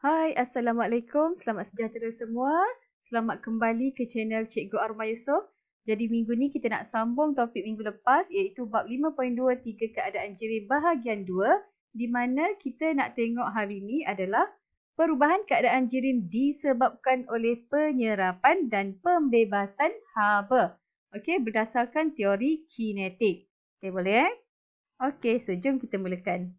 Hai, Assalamualaikum. Selamat sejahtera semua. Selamat kembali ke channel Cikgu Arma Yusof. Jadi minggu ni kita nak sambung topik minggu lepas iaitu bab 5.23 keadaan jirim bahagian 2 di mana kita nak tengok hari ni adalah perubahan keadaan jirim disebabkan oleh penyerapan dan pembebasan haba. Okey, berdasarkan teori kinetik. Okey, boleh eh? Okey, so jom kita mulakan.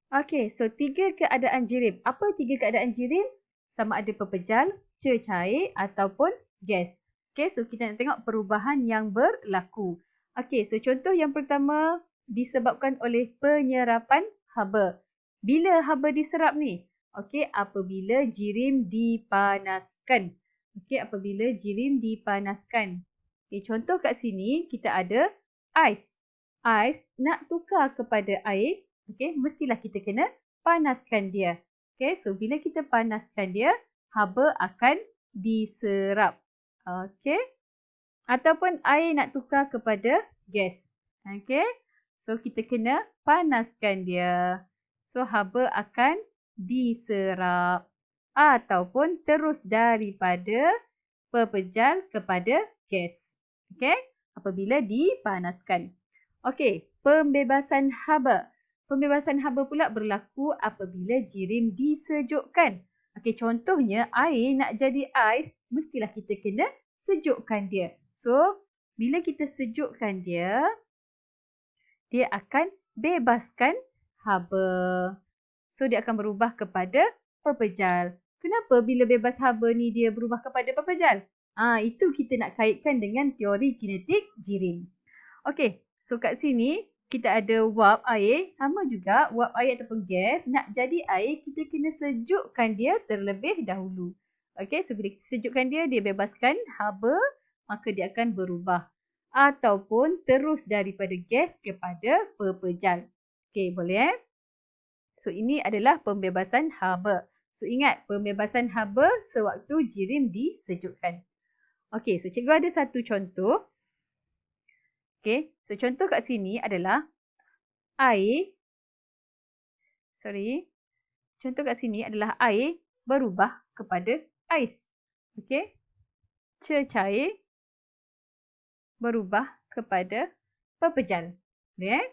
Okey, so 3 keadaan jirim. Apa 3 keadaan jirim? Sama ada pepejal, cecair ataupun gas. Okey, so kita nak tengok perubahan yang berlaku. Okey, so contoh yang pertama disebabkan oleh penyerapan haba. Bila haba diserap ni? Okey, apabila jirim dipanaskan. Okey, apabila jirim dipanaskan. Okey, contoh kat sini kita ada ais. Ais nak tukar kepada air. Okey, mestilah kita kena panaskan dia. Okey, so bila kita panaskan dia, haba akan diserap. Okey. Ataupun air nak tukar kepada gas. Okey. So kita kena panaskan dia. So haba akan diserap. Ataupun terus daripada pepejal kepada gas. Okey. Apabila dipanaskan. Okey, pembebasan haba. Pembebasan haba pula berlaku apabila jirim disejukkan. Okey, contohnya air nak jadi ais, mestilah kita kena sejukkan dia. So, bila kita sejukkan dia, dia akan bebaskan haba. So, dia akan berubah kepada pepejal. Kenapa bila bebas haba ni dia berubah kepada pepejal? Itu kita nak kaitkan dengan teori kinetik jirim. Okey, so kat sini kita ada wap air, sama juga wap air ataupun gas nak jadi air kita kena sejukkan dia terlebih dahulu. Okey, so bila kita sejukkan dia, dia bebaskan haba, maka dia akan berubah. Ataupun terus daripada gas kepada pepejal. Okey, boleh eh? So ini adalah pembebasan haba. So ingat, pembebasan haba sewaktu jirim disejukkan. Okey, so cikgu ada satu contoh. Okey, so contoh kat sini adalah air. Contoh kat sini adalah air berubah kepada ais. Okey. Cecair berubah kepada pepejal. Boleh eh?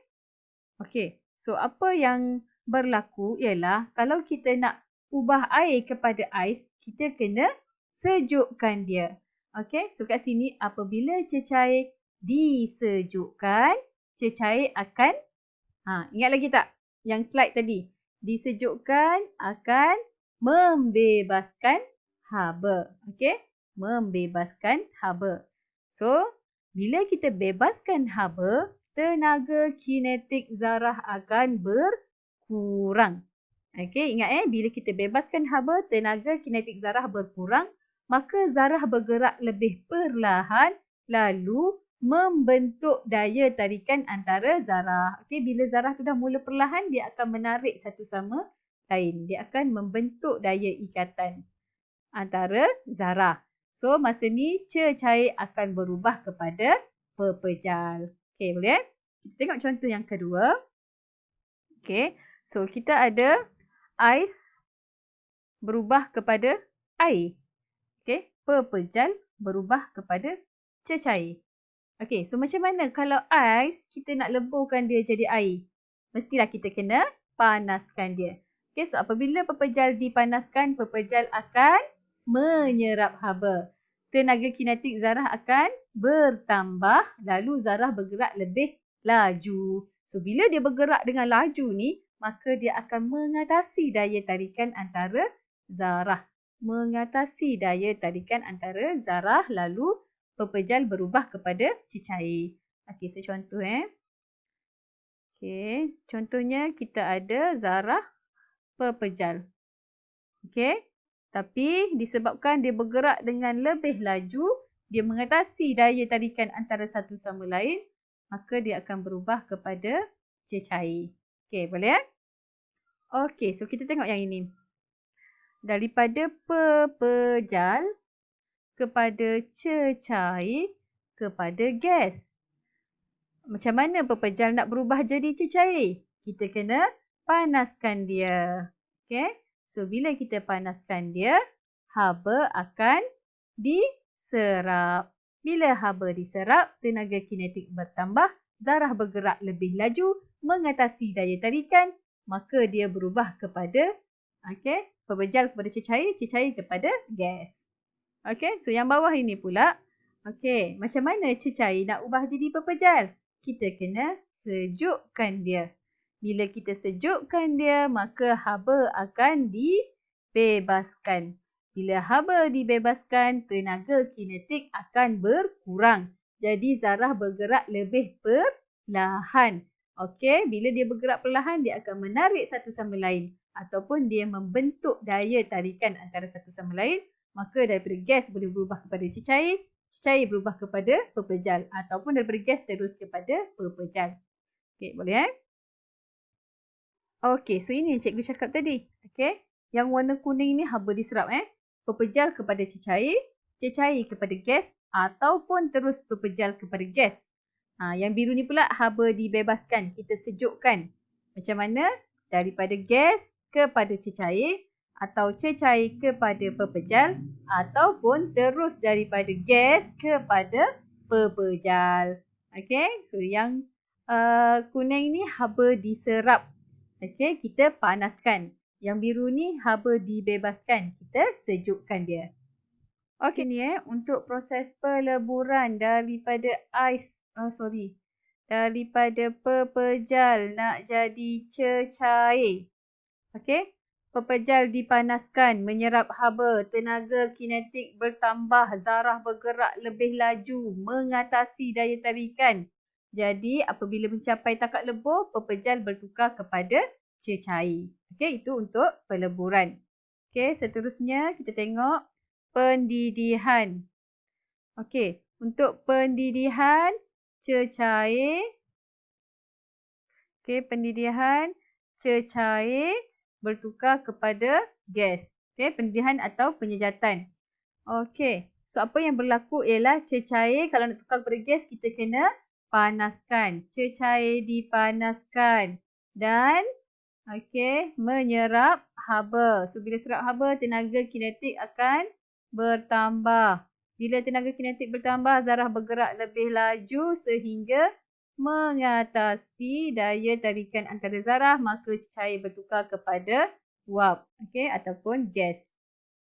Okey. So apa yang berlaku ialah kalau kita nak ubah air kepada ais, kita kena sejukkan dia. Okey. So kat sini apabila cecair disejukkan, cecair akan ingat lagi tak yang slide tadi? Disejukkan akan membebaskan haba. Okey? Membebaskan haba. So, bila kita bebaskan haba, tenaga kinetik zarah akan berkurang. Okey, ingat bila kita bebaskan haba, tenaga kinetik zarah berkurang, maka zarah bergerak lebih perlahan lalu membentuk daya tarikan antara zarah. Okey, bila zarah tu dah mula perlahan, dia akan menarik satu sama lain. Dia akan membentuk daya ikatan antara zarah. So, masa ni cecair akan berubah kepada pepejal. Okey, boleh? Kita tengok contoh yang kedua. Okey, so kita ada ais berubah kepada air. Okey, pepejal berubah kepada cecair. Okey, so macam mana kalau ais kita nak leburkan dia jadi air? Mestilah kita kena panaskan dia. Okey, so apabila pepejal dipanaskan, pepejal akan menyerap haba. Tenaga kinetik zarah akan bertambah, lalu zarah bergerak lebih laju. So bila dia bergerak dengan laju ni, maka dia akan mengatasi daya tarikan antara zarah. Mengatasi daya tarikan antara zarah lalu pepejal berubah kepada cecair. Okey, so contoh Okey, contohnya kita ada zarah pepejal. Okey, tapi disebabkan dia bergerak dengan lebih laju, dia mengatasi daya tarikan antara satu sama lain, maka dia akan berubah kepada cecair. Okey, boleh? Okey, so kita tengok yang ini. Daripada pepejal kepada cecair kepada gas. Macam mana pepejal nak berubah jadi cecair? Kita kena panaskan dia. Okay? So, bila kita panaskan dia, haba akan diserap. Bila haba diserap, tenaga kinetik bertambah, zarah bergerak lebih laju, mengatasi daya tarikan, maka dia berubah kepada pepejal kepada cecair, cecair kepada gas. Okay, so yang bawah ini pula. Okay, macam mana cecair nak ubah jadi pepejal? Kita kena sejukkan dia. Bila kita sejukkan dia, maka haba akan dibebaskan. Bila haba dibebaskan, tenaga kinetik akan berkurang. Jadi zarah bergerak lebih perlahan. Okey, bila dia bergerak perlahan, dia akan menarik satu sama lain. Ataupun dia membentuk daya tarikan antara satu sama lain. Maka daripada gas boleh berubah kepada cecair. Cecair berubah kepada pepejal. Ataupun daripada gas terus kepada pepejal. Okey, boleh Okey, so ini yang cikgu cakap tadi. Okey, yang warna kuning ni haba diserap Pepejal kepada cecair, cecair kepada gas ataupun terus pepejal kepada gas. Yang biru ni pula haba dibebaskan, kita sejukkan. Macam mana? Daripada gas kepada cecair atau cecair kepada pepejal ataupun terus daripada gas kepada pepejal. Okey, so yang kuning ni haba diserap. Okey, kita panaskan. Yang biru ni haba dibebaskan. Kita sejukkan dia. Okey ni untuk proses peleburan daripada daripada pepejal nak jadi cecair. Okey, pepejal dipanaskan, menyerap haba, tenaga kinetik bertambah, zarah bergerak lebih laju, mengatasi daya tarikan. Jadi apabila mencapai takat lebur, pepejal bertukar kepada cecair. Okey, itu untuk peleburan. Okey, seterusnya kita tengok pendidihan. Okey, untuk pendidihan cecair. Okey, pendidihan cecair bertukar kepada gas. Okey, pendidihan atau penyejatan. Okey, so apa yang berlaku ialah cecair kalau nak tukar kepada gas kita kena panaskan. Cecair dipanaskan dan menyerap haba. So bila serap haba, tenaga kinetik akan bertambah. Bila tenaga kinetik bertambah, zarah bergerak lebih laju sehingga mengatasi daya tarikan antara zarah, maka cecair bertukar kepada wap ataupun gas.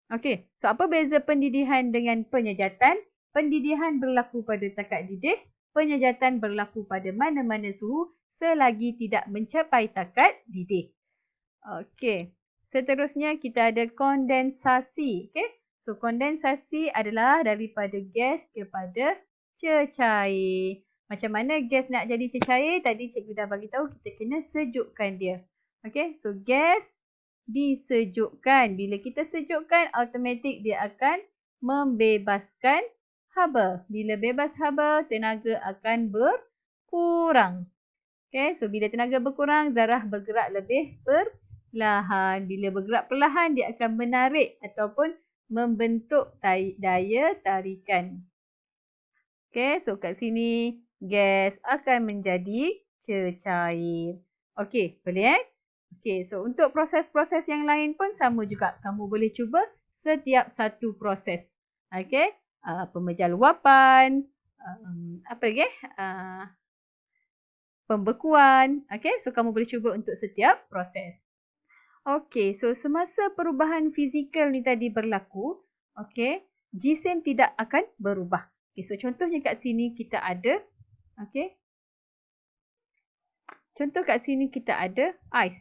Okey, so apa beza pendidihan dengan penyejatan? Pendidihan berlaku pada takat didih, penyejatan berlaku pada mana-mana suhu selagi tidak mencapai takat didih. Okey, seterusnya kita ada kondensasi. Okey, so kondensasi adalah daripada gas kepada cecair. Macam mana gas nak jadi cecair? Tadi cikgu dah bagi tahu kita kena sejukkan dia. Okey, so gas disejukkan. Bila kita sejukkan, automatik dia akan membebaskan haba. Bila bebas haba, tenaga akan berkurang. Okay, so bila tenaga berkurang, zarah bergerak lebih perlahan. Bila bergerak perlahan, dia akan menarik ataupun membentuk daya tarikan. Okay, so kat sini gas akan menjadi cecair. Okay, boleh Okay, so untuk proses-proses yang lain pun sama juga. Kamu boleh cuba setiap satu proses. Okay, pemejal wapan, apa lagi? Pembekuan. Okay, so kamu boleh cuba untuk setiap proses. Okay, so semasa perubahan fizikal ni tadi berlaku, okay, jisim tidak akan berubah. Okay, so contohnya kat sini kita ada, okay, contoh kat sini kita ada ais.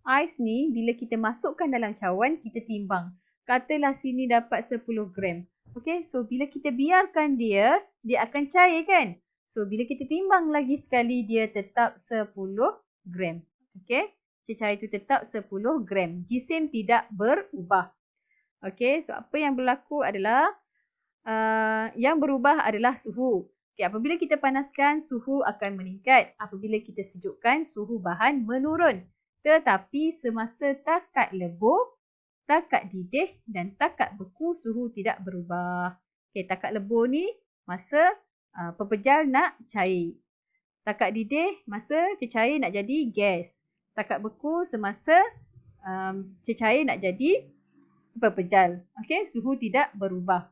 Ais ni bila kita masukkan dalam cawan, kita timbang. Katalah sini dapat 10 gram. Okay, so bila kita biarkan dia, dia akan cair kan? So, bila kita timbang lagi sekali, dia tetap 10 gram. Okay, cecair itu tetap 10 gram. Jisim tidak berubah. Okay, so apa yang berlaku adalah, yang berubah adalah suhu. Okay, apabila kita panaskan, suhu akan meningkat. Apabila kita sejukkan, suhu bahan menurun. Tetapi semasa takat lebur, takat didih dan takat beku, suhu tidak berubah. Okey, takat lebur ni masa pepejal nak cair. Takat didih masa cecair nak jadi gas. Takat beku semasa cecair nak jadi pepejal. Okey, suhu tidak berubah.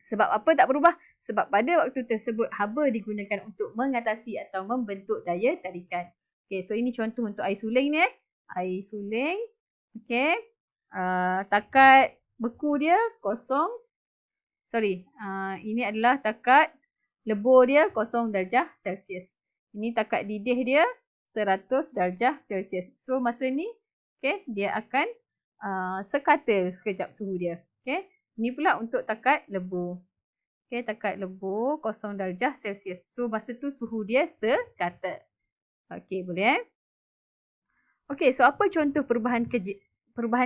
Sebab apa tak berubah? Sebab pada waktu tersebut haba digunakan untuk mengatasi atau membentuk daya tarikan. Okey, so ini contoh untuk air suling ni. Air suling. Okey. Takat beku dia kosong. Ini adalah takat lebur dia 0 darjah Celsius. Ini takat didih dia 100 darjah Celsius. So masa ni, okey, dia akan sekata sekejap suhu dia. Okey. Ini pula untuk takat lebur. Okey, takat lebur 0 darjah Celsius. So masa tu suhu dia sekata. Okey, boleh Okey, so apa contoh perubahan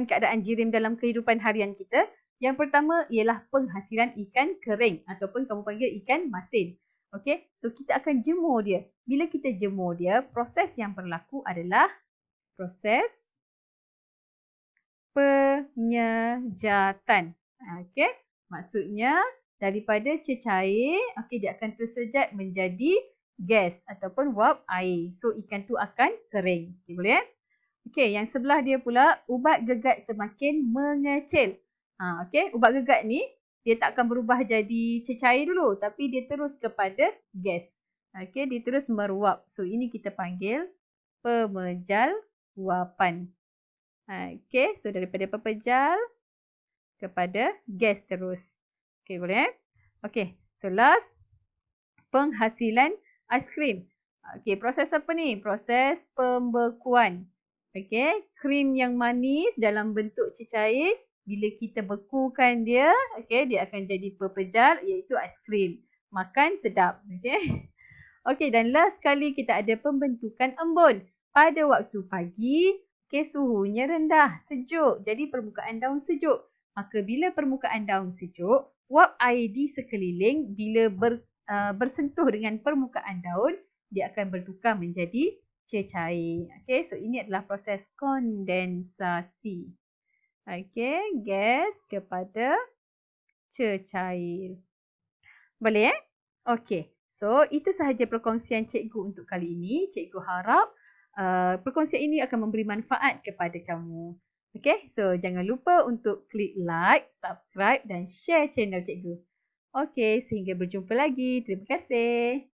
keadaan jirim dalam kehidupan harian kita? Yang pertama ialah penghasilan ikan kering ataupun kamu panggil ikan masin. Okey, so kita akan jemur dia. Bila kita jemur dia, proses yang berlaku adalah proses penyejatan. Okey, maksudnya daripada cecair, okey, dia akan tersejat menjadi gas ataupun wap air. So ikan tu akan kering. Okey, boleh? Okey, yang sebelah dia pula ubat gegat semakin mengecil. Okey, ubat gegat ni dia tak akan berubah jadi cecair dulu, tapi dia terus kepada gas. Okey, dia terus meruap. So ini kita panggil pemejal wapan. Okey, so daripada pepejal kepada gas terus. Okey, boleh? Okey, so last, penghasilan aiskrim. Okey, proses apa ni? Proses pembekuan. Okey, krim yang manis dalam bentuk cecair, bila kita bekukan dia, okey, dia akan jadi pepejal iaitu aiskrim. Makan sedap. Okey. Okey, dan last sekali kita ada pembentukan embun. Pada waktu pagi, okey, suhunya rendah, sejuk. Jadi permukaan daun sejuk. Maka bila permukaan daun sejuk, wap air di sekeliling bila bersentuh dengan permukaan daun, dia akan bertukar menjadi cecair. Okey, so ini adalah proses kondensasi. Okey, gas kepada cecair. Boleh Okey, so itu sahaja perkongsian cikgu untuk kali ini. Cikgu harap perkongsian ini akan memberi manfaat kepada kamu. Okey, so jangan lupa untuk klik like, subscribe dan share channel cikgu. Okey, sehingga berjumpa lagi. Terima kasih.